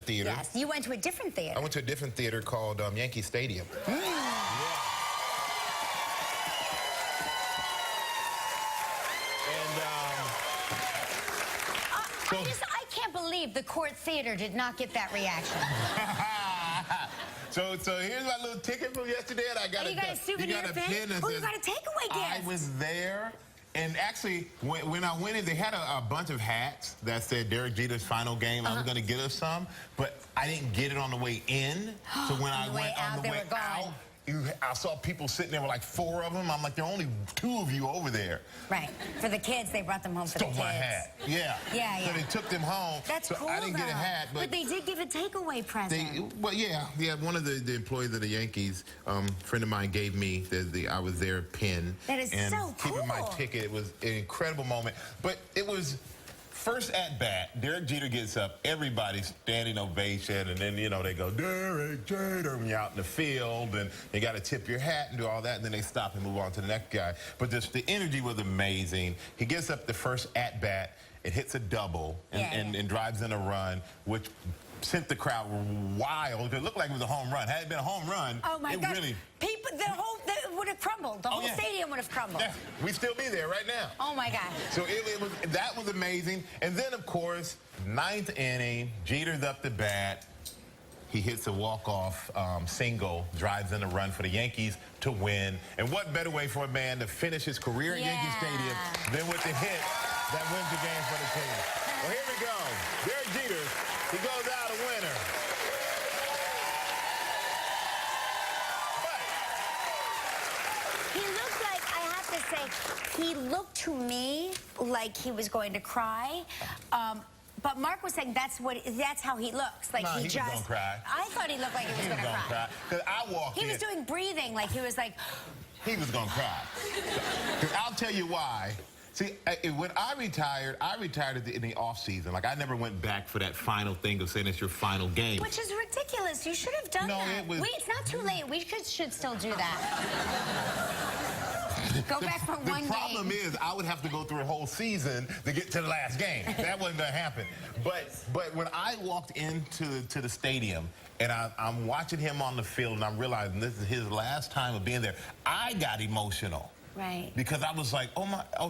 theater. Yes, you went to a different theater. I went to a different theater called Yankee Stadium. Yeah. And I can't believe the Court Theater did not get that reaction. So here's my little ticket from yesterday, and I got you got a souvenir pin? Oh, you got a takeaway gift. I was there. And actually, when I went in, they had a bunch of hats that said Derek Jeter's final game. I was going to get us some, but I didn't get it on the way in. So when I went on the way out, I saw people sitting there with like 4 of them. I'm like, there are only 2 of you over there. Right. For the kids, they brought them home for the kids. Stole my hat. Yeah. Yeah. So they took them home. That's so cool, I didn't get a hat. But they did give a takeaway present. Well, yeah. One of the employees of the Yankees, friend of mine, gave me the I was there pin. That is so cool. Keeping my ticket. It was an incredible moment. But it was first at bat, Derek Jeter gets up, everybody's standing ovation, and then, you know, they go, Derek Jeter, when you're out in the field, and you got to tip your hat and do all that, and then they stop and move on to the next guy. But the energy was amazing. He gets up the first at bat, it hits a double, and drives in a run, which sent the crowd wild. It looked like it was a home run. Had it been a home run, oh my God. Really... People, it would have crumbled. The whole stadium would have crumbled. Yeah, we'd still be there right now. Oh my God. So that was amazing. And then, of course, 9th inning, Jeter's up the bat. He hits a walk-off single, drives in a run for the Yankees to win. And what better way for a man to finish his career at Yankee Stadium than with the hit that wins the game for the team. Well, here we go. Derek Jeter, he goes out a winner. He looked like, I have to say, he looked to me like he was going to cry. But Mark was saying that's how he looks. Like he was gonna cry. I thought he looked like he was gonna cry. Because I walked in. He was doing breathing, like he was like. He was gonna cry. Because I'll tell you why. See, when I retired in the off season. Like I never went back for that final thing of saying it's your final game. Which is ridiculous. You should have done that. Wait, it's not too late. We should still do that. Go back for one game. The problem is I would have to go through a whole season to get to the last game. That wasn't going to happen. But when I walked into the stadium and I'm watching him on the field and I'm realizing this is his last time of being there, I got emotional. Right. Because I was like,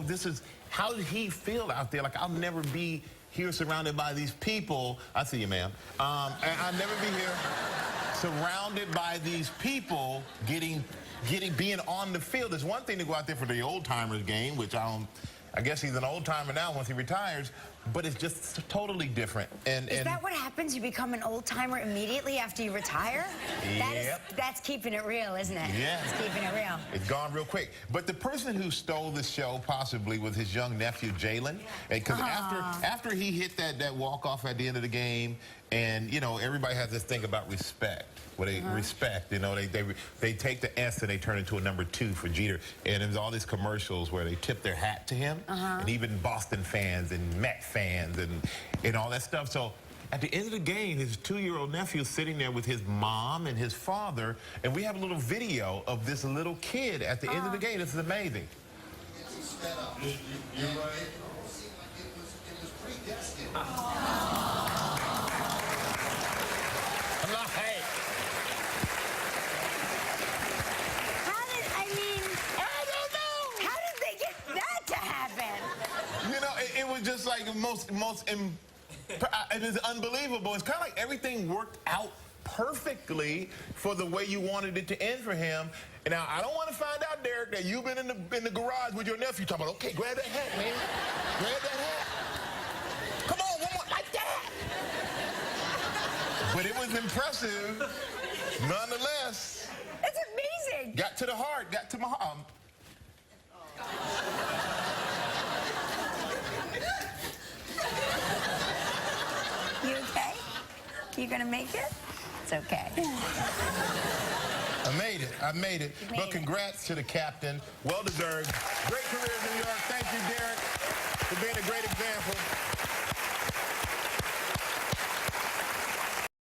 this is, how did he feel out there? Like, I'll never be here surrounded by these people. I see you, ma'am. And I'll never be here surrounded by these people being on the field. It's one thing to go out there for the old-timers game, which I guess he's an old-timer now once he retires, but it's just totally different. Is that what happens? You become an old-timer immediately after you retire? Yep. That's keeping it real, isn't it? Yeah. It's keeping it real. It's gone real quick. But the person who stole the show possibly was his young nephew, Jalen. Because after he hit that walk-off at the end of the game, and, you know, everybody has this thing about respect. Well, they respect, you know, they take the S and they turn it to a number 2 for Jeter. And there's all these commercials where they tip their hat to him, and even Boston fans and Met fans and all that stuff. So at the end of the game, his 2-year-old nephew is sitting there with his mom and his father, and we have a little video of this little kid at the end of the game. This is amazing. You're right. It was predestined. It was just like it is unbelievable. It's kind of like everything worked out perfectly for the way you wanted it to end for him. And now, I don't want to find out, Derek, that you've been in the garage with your nephew talking about, okay, grab that hat, man. Grab that hat. Come on, one more, like that. But it was impressive, nonetheless. It's amazing. Got to the heart, got to my heart. You okay? You gonna make it? It's okay. I made it. But congrats to the captain. Well deserved. Great career in New York. Thank you, Derek, for being a great example.